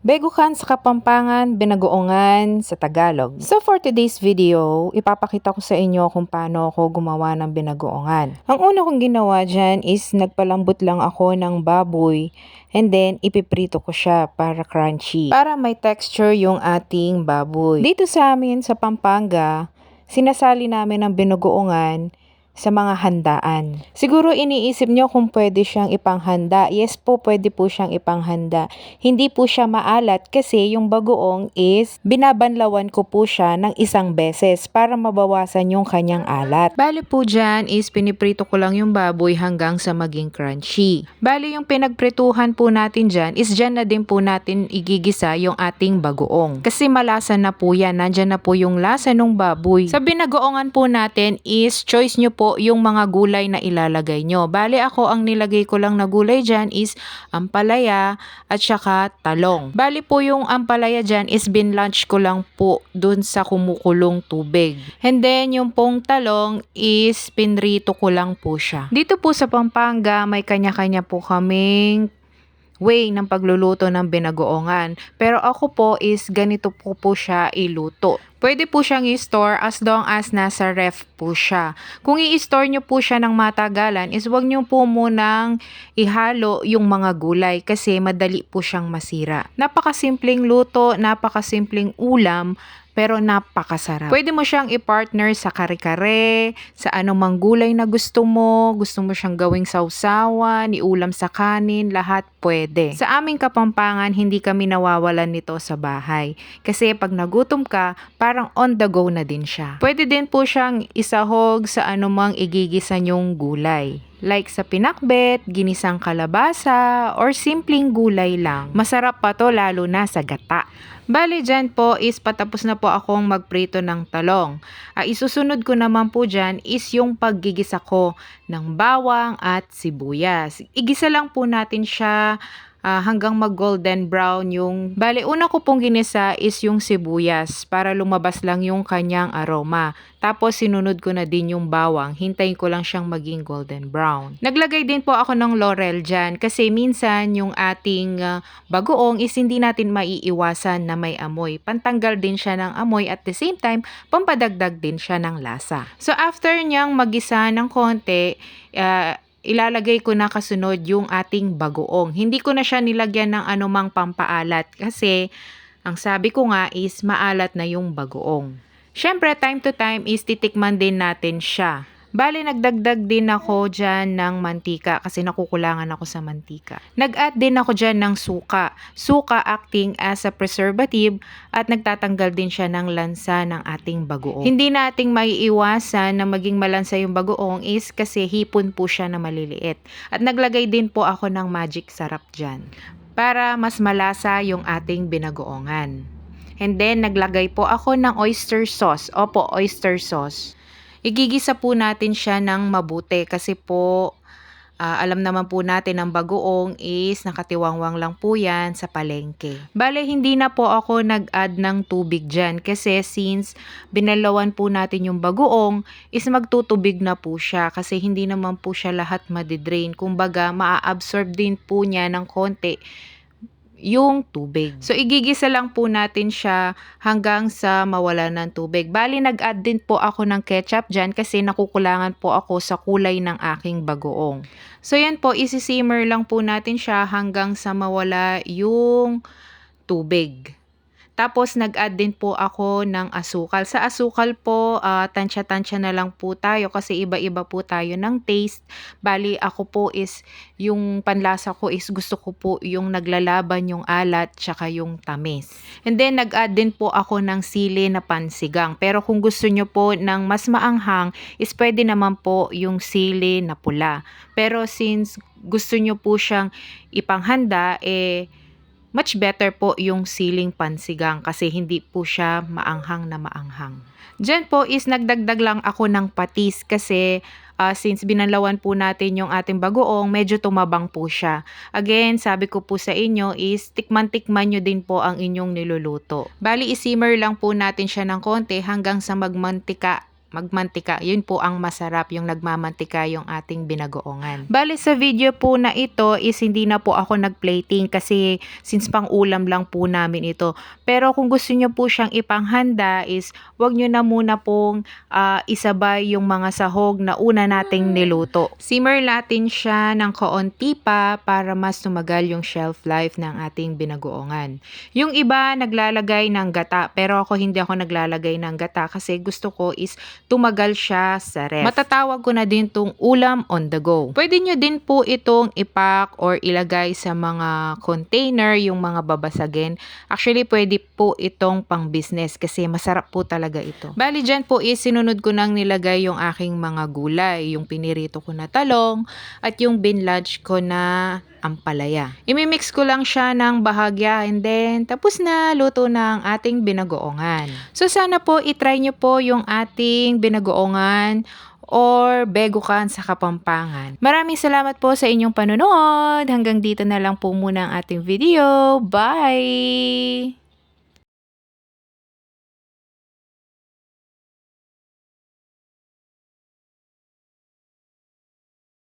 Begukan sa Kapampangan, binagoongan sa Tagalog. So for today's video, ipapakita ko sa inyo kung paano ako gumawa ng binagoongan. Ang una kong ginawa dyan is nagpalambot lang ako ng baboy and then ipiprito ko siya para crunchy. Para may texture yung ating baboy. Dito sa amin sa Pampanga, sinasali namin ang binagoongan sa mga handaan. Siguro iniisip nyo kung pwede siyang ipanghanda. Yes po, pwede po siyang ipanghanda. Hindi po siya maalat kasi yung bagoong is binabanlawan ko po siya ng isang beses para mabawasan yung kanyang alat. Bali po dyan is piniprito ko lang yung baboy hanggang sa maging crunchy. Bali yung pinagprituhan po natin dyan is dyan na din po natin igigisa yung ating bagoong. Kasi malasa na po yan. Nandyan na po yung lasa ng baboy. Sa binagoongan po natin is choice nyo po yung mga gulay na ilalagay nyo. Bale ako ang nilagay ko lang na gulay dyan is ampalaya at saka talong. Bale po yung ampalaya dyan is binlanch ko lang po dun sa kumukulong tubig. And then yung pong talong is pinrito ko lang po siya. Dito po sa Pampanga may kanya-kanya po kaming way ng pagluluto ng binagoongan. Pero ako po is ganito po siya iluto. Pwede po siyang i-store as long as nasa ref po siya. Kung i-store nyo po siya ng matagalan is wag nyo po munang ihalo yung mga gulay kasi madali po siyang masira. Napakasimpleng luto, napakasimpleng ulam, pero napakasarap. Pwede mo siyang i-partner sa kare-kare, sa anumang gulay na gusto mo siyang gawing sausawan, iulam sa kanin, lahat pwede. Sa aming Kapampangan, hindi kami nawawalan nito sa bahay. Kasi pag nagutom ka, parang on the go na din siya. Pwede din po siyang isahog sa anumang igigisa nyong gulay. Like sa pinakbet, ginisang kalabasa, or simpleng gulay lang. Masarap pa to lalo na sa gata. Bali dyan po is patapos na po akong magprito ng talong. Isusunod ko naman po dyan is yung paggigisa ko ng bawang at sibuyas. Igisa lang po natin siya hanggang mag golden brown yung... Bali, una ko pong ginisa is yung sibuyas para lumabas lang yung kanyang aroma. Tapos sinunod ko na din yung bawang. Hintayin ko lang siyang maging golden brown. Naglagay din po ako ng laurel dyan kasi minsan yung ating bagoong is hindi natin maiiwasan na may amoy. Pantanggal din siya ng amoy at the same time, pampadagdag din siya ng lasa. So after niyang magisa ng konti, ilalagay ko na kasunod yung ating bagoong. Hindi ko na siya nilagyan ng anumang pampaalat kasi ang sabi ko nga is maalat na yung bagoong. Syempre, time to time is titikman din natin siya. Bali, nagdagdag din ako dyan ng mantika kasi nakukulangan ako sa mantika. Nag-add din ako dyan ng suka. Suka acting as a preservative at nagtatanggal din siya ng lansa ng ating bagoong. Hindi nating maiiwasan na maging malansa yung bagoong is kasi hipon po siya na maliliit. At naglagay din po ako ng magic sarap dyan para mas malasa yung ating binagoongan. And then, naglagay po ako ng oyster sauce. Opo, oyster sauce. Igigisa po natin siya ng mabuti kasi po alam naman po natin ang bagoong is nakatiwangwang lang po yan sa palengke. Bale, hindi na po ako nag-add ng tubig dyan kasi since binalawan po natin yung bagoong is magtutubig na po siya kasi hindi naman po siya lahat madidrain. Kumbaga, maa-absorb din po niya ng konti yung tubig. So, igigisa lang po natin siya hanggang sa mawala ng tubig. Bali, nag-add din po ako ng ketchup dyan kasi nakukulangan po ako sa kulay ng aking bagoong. So, yan po, isi-simmer lang po natin siya hanggang sa mawala yung tubig. Tapos, nag-add din po ako ng asukal. Sa asukal po, tansya-tansya na lang po tayo kasi iba-iba po tayo ng taste. Bali, ako po is, yung panlasa ko is gusto ko po yung naglalaban yung alat tsaka yung tamis. And then, nag-add din po ako ng sili na pansigang. Pero kung gusto nyo po ng mas maanghang, is pwede naman po yung sili na pula. Pero since gusto nyo po siyang ipanghanda, much better po yung siling pansigang kasi hindi po siya maanghang na maanghang. Diyan po is nagdagdag lang ako ng patis kasi since binanlawan po natin yung ating bagoong, medyo tumabang po siya. Again, sabi ko po sa inyo is tikman-tikman nyo din po ang inyong niluluto. Bali, isimmer lang po natin siya ng konti hanggang sa magmantika magmantika. Yun po ang masarap, yung nagmamantika yung ating binagoongan. Bale sa video po na ito is hindi na po ako nagplating kasi since pang ulam lang po namin ito. Pero kung gusto nyo po siyang ipanghanda is wag nyo na muna pong isabay yung mga sahog na una nating niluto. Simmer natin siya ng kaunti pa para mas tumagal yung shelf life ng ating binagoongan. Yung iba naglalagay ng gata pero hindi ako naglalagay ng gata kasi gusto ko is tumagal siya sa ref. Matatawag ko na din tong ulam on the go. Pwede nyo din po itong ipack or ilagay sa mga container yung mga babasagin. Actually, pwede po itong pang business kasi masarap po talaga ito. Bali dyan po is sinunod ko nang nilagay yung aking mga gulay. Yung pinirito ko na talong at yung binlodge ko na ampalaya. Imimix ko lang siya ng bahagya and then tapos na luto ng ating binagoongan. So sana po itry nyo po yung ating binagoongan or begukan sa Kapampangan. Maraming salamat po sa inyong panonood. Hanggang dito na lang po muna ang ating video. Bye!